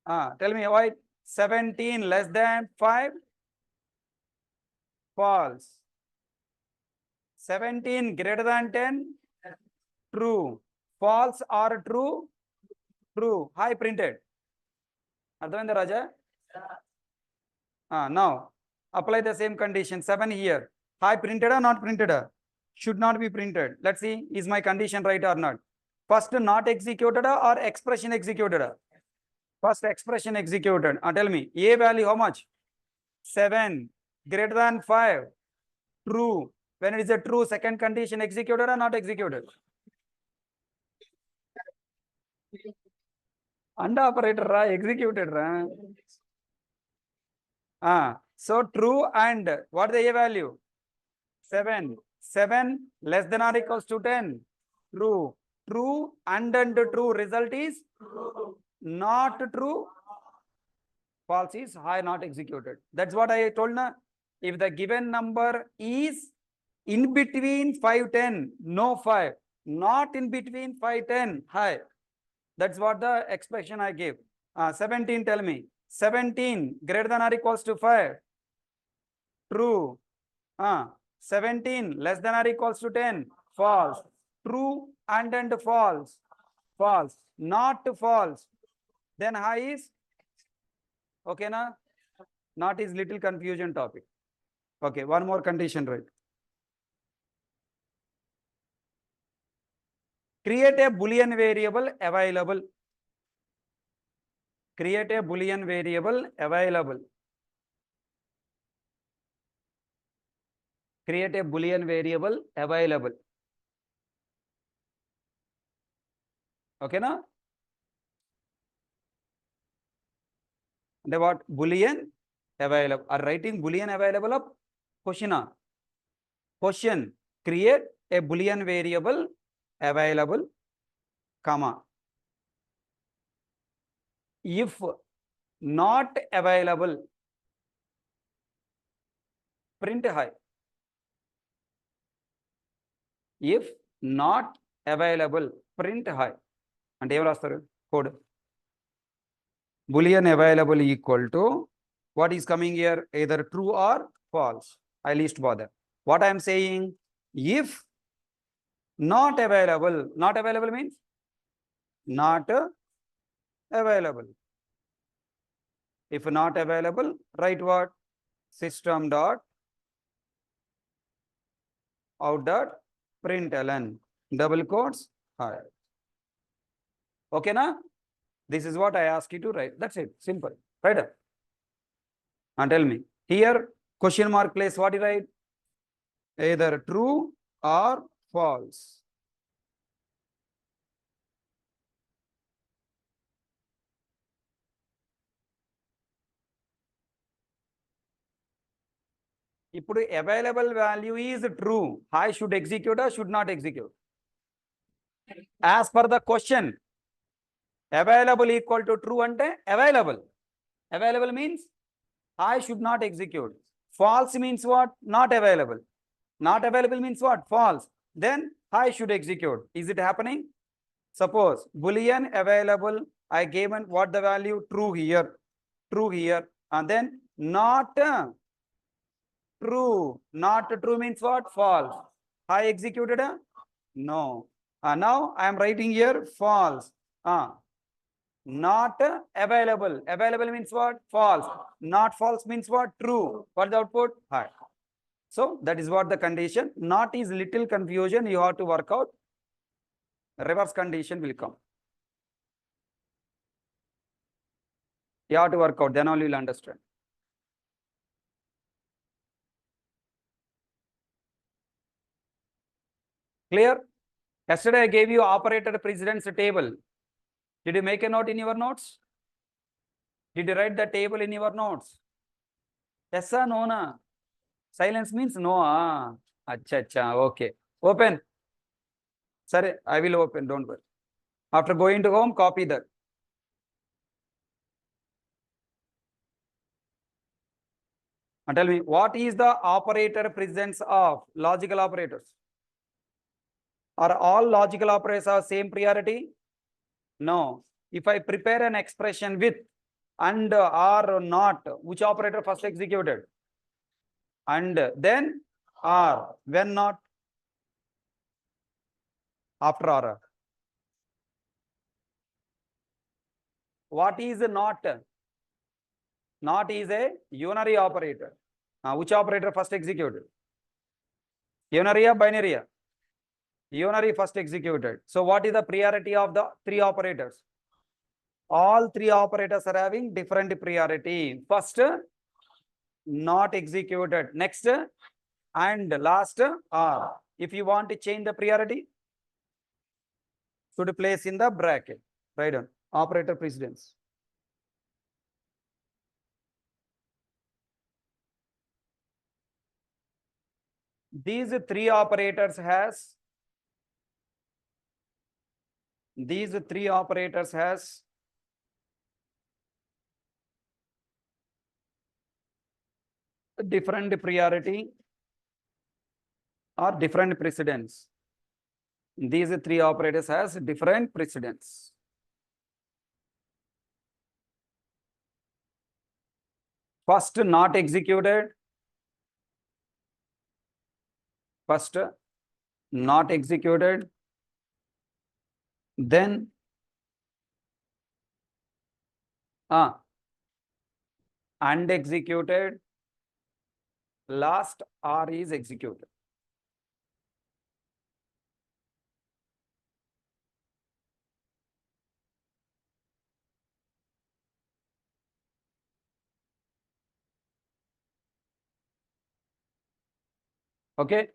Speaker 1: Tell me why 17 less than 5? False. 17 greater than 10? True. False or true? True. High printed. అర్థమైందా రాజా? Now apply the same condition 7 here. Hi printed or not printed? Should not be printed. Let's see, is my condition right or not? First not executed or expression executed? First expression executed. Tell me, A value how much? 7 greater than 5. True. When it is a true, second condition executed or not executed? And operator executed. So true and what the A value? 7. 7 less than or equals to 10. True. True and true result is not true. False is high not executed. That's what I told na. If the given number is in between 5, 10, no 5. Not in between 5, 10, high. That's what the expression I gave. 17, tell me. 17 greater than or equals to 5. True. 17 less than or equals to 10. False. True and false. False. Not false. Then high is okay na? Not is little confusion topic. Okay, one more condition, right? Create a Boolean variable available. Create a Boolean variable available. Create a Boolean variable available. Okay na? What Boolean available? Are writing Boolean available up? Question. Question. Create a Boolean variable available, comma. If not available, print high. If not available, print high. And ever asked code. Boolean available equal to what is coming here, either true or false. I least bother. What I am saying, if not available, not available means not available. If not available, write what? System dot out dot println double quotes high. Okay na? This is what I ask you to write. That's it. Simple. Right? And tell me. Here, question mark place, what you write? Either true or false. ఇప్పుడు available value is true. I should execute or should not execute? As per the question, available equal to true ante available. Available means I should not execute. False means what? Not available. Not available means what? False. Then I should execute. Is it happening? Suppose Boolean available, I gave what the value? True here. True here. And then not true. Not true means what? False. I executed? No. Now I am writing here false. Not available. Available means what? False. Not false means what? True. What the output? High. So that is what the condition. Not is little confusion. You have to work out. Reverse condition will come. You have to work out. Then only you will understand. Clear? Yesterday I gave you operator precedence table. Did you make a note in your notes? Did you write the table in your notes? Yes or no? Na? Silence means no. Acha. Okay. Open. Sorry, I will open. Don't worry. After going to home, copy that. And tell me, what is the operator precedence of logical operators? Are all logical operators of same priority? No. If I prepare an expression with and or not, which operator first executed? And then or. When not? After or. What is not? Not is a unary operator. Which operator first executed? Unary or binary? Unary first executed. So what is the priority of the three operators? All three operators are having different priority. First, not executed. Next, and last are. If you want to change the priority, should place in the bracket. Write down operator precedence. These three operators has different priority or different precedence. These three operators has different precedence. First, not executed. First, not executed. Then, unexecuted. Last R is executed. Okay.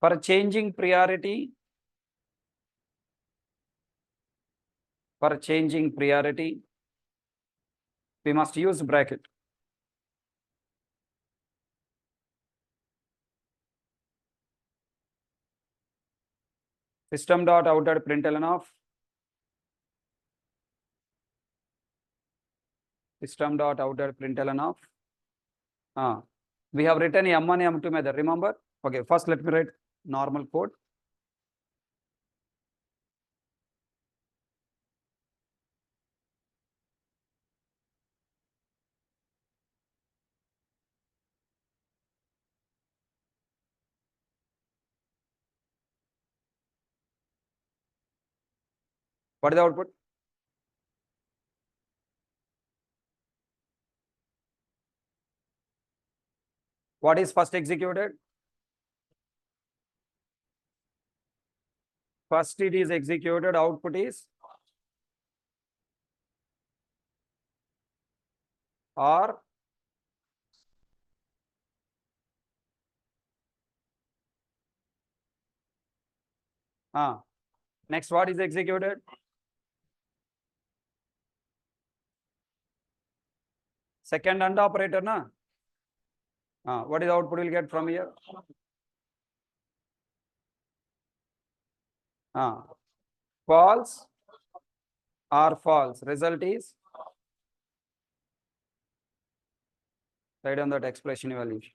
Speaker 1: For changing priority, we must use bracket. System dot out at println of system dot out at println of we have written M1 M2 method, remember? Okay, first let me write normal code. What is the output? What is first executed? First it is executed, output is or next what is executed? Second AND operator, na? What is the output we'll get from here? False or false. Result is write on that expression evaluation.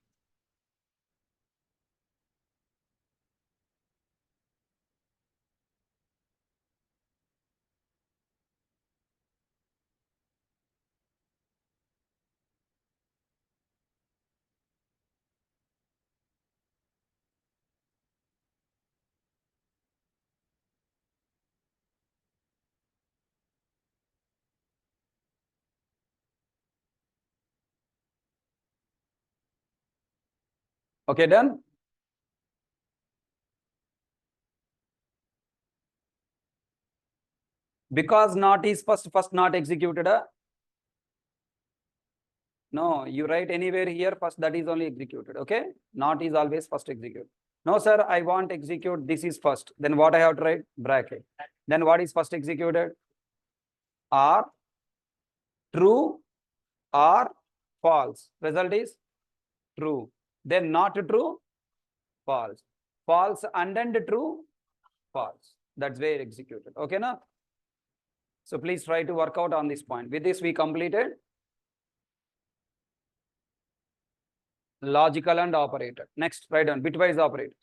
Speaker 1: Okay, done. Because not is first not executed. No, you write anywhere here first, that is only executed. Okay, not is always first executed. No, sir, I want execute. This is first. Then what I have to write? Bracket. Then what is first executed? Or true or false. Result is true. Then not true, false. False and then true, false. That's where executed. Okay, na? So please try to work out on this point. With this, we completed logical and operator. Next, write down bitwise operator.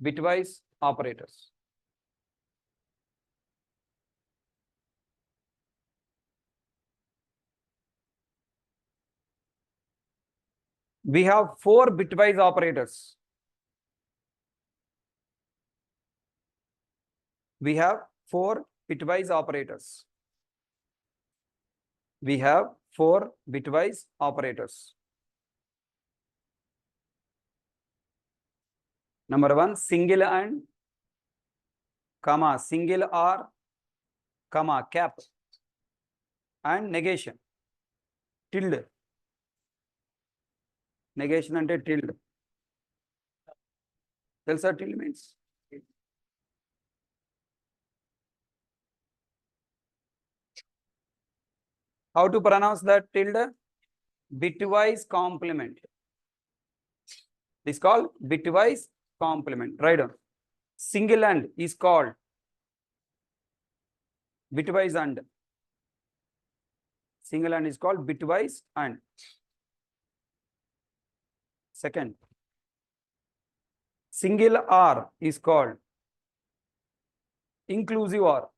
Speaker 1: Bitwise operators. We have 4 bitwise operators. we have 4 bitwise operators. We have 4 bitwise operators. Number 1, single and, comma, single or, comma, cap, and negation. Tilde. Negation ante tilde. Telsa tilde means? How to pronounce that tilde? Bitwise complement. This is called bitwise complement. Write down. Single and is called bitwise and. Single and is called bitwise and. Second, single or is called inclusive or.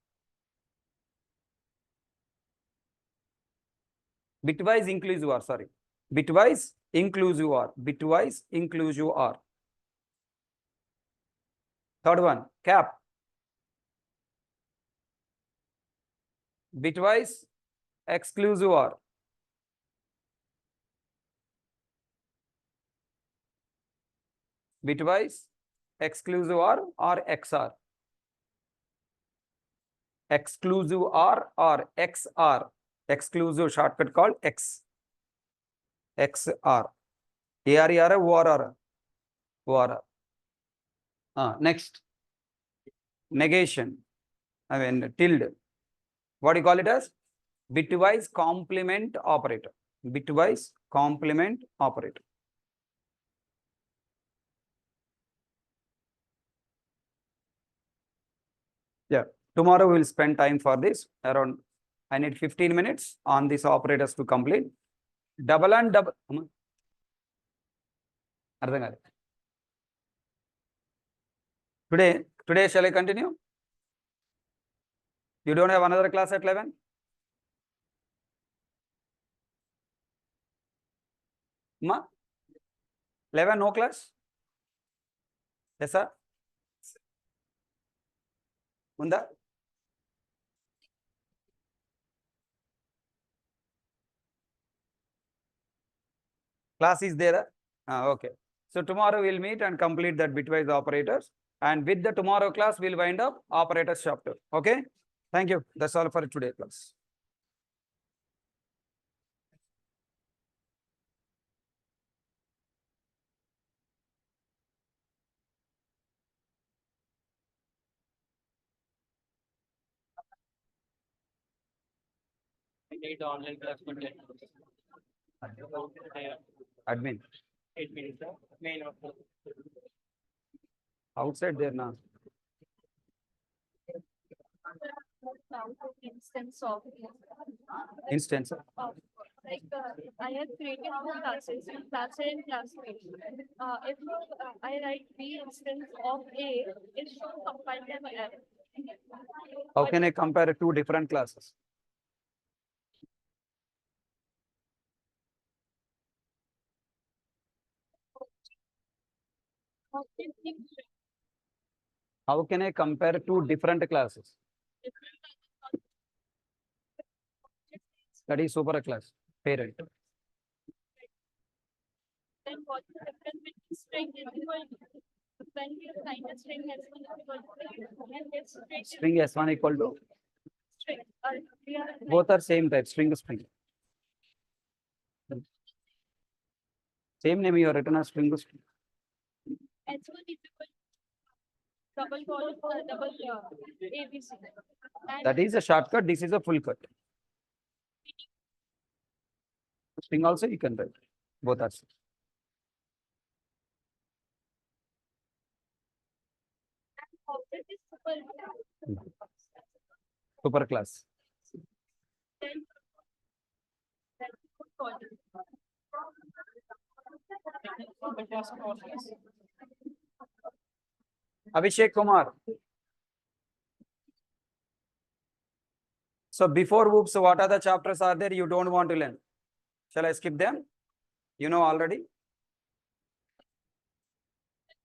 Speaker 1: Bitwise inclusive or, sorry. Bitwise inclusive or. Bitwise inclusive or. Third one, cap. Bitwise exclusive or. Bitwise exclusive or XR. Exclusive or XR. Exclusive shortcut called X. XR. ARER ORR. ORR. Next. Negation. I mean tilde. What do you call it as? Bitwise complement operator. Bitwise complement operator. Yeah. Tomorrow we will spend time for this. Around, I need 15 minutes on these operators to complete. Double and double. Today shall I continue? You don't have another class at 11? Ma? 11 no class? Yes sir? Unda? Class is there? Okay. So tomorrow we'll meet and complete that bitwise operators. And with the tomorrow class, we'll wind up operators chapter. Okay? Thank you. That's all for today class.
Speaker 2: I need online class for 10
Speaker 1: Admin.
Speaker 2: 8 minutes. Main
Speaker 1: Outside there now.
Speaker 4: Instance of
Speaker 1: Instance.
Speaker 4: like I have created two classes, class A and class B. If I write B instance of A, it should compile them error.
Speaker 1: How can I compare 2 different classes? How can I compare 2 different classes? That is super class. Parent.
Speaker 4: Then what is the difference between string and when we assign a string S1 equal to and this
Speaker 1: String S1 equal to?
Speaker 4: string, we are
Speaker 1: Both are same type, string. Same name you are written as string.
Speaker 4: S1 is equal to double column double ABC. And
Speaker 1: That is a shortcut. This is a full cut. String also you can write. Both are same.
Speaker 4: object is
Speaker 1: Super class.
Speaker 4: then column.
Speaker 1: Abhishek Kumar. So before whoops, what are the chapters are there you don't want to learn? Shall I skip them? You know already.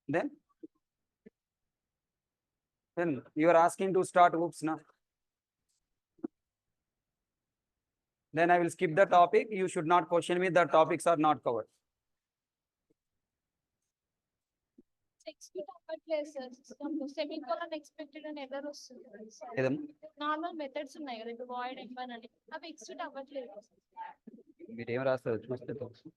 Speaker 1: Then Then you are asking to start oops now. Then I will skip the topic. You should not question me. The topics are not covered.
Speaker 4: Execute semicolon expected అని error వస్తుంది.
Speaker 1: ఏదమ్మా?
Speaker 4: Normal methods ఉన్నాయి కదా ఇప్పుడు void M1 అని అవి execute అవ్వట్లేదు.
Speaker 1: మీరు ఏం రాస్తారు చూస్తే తెలుసు.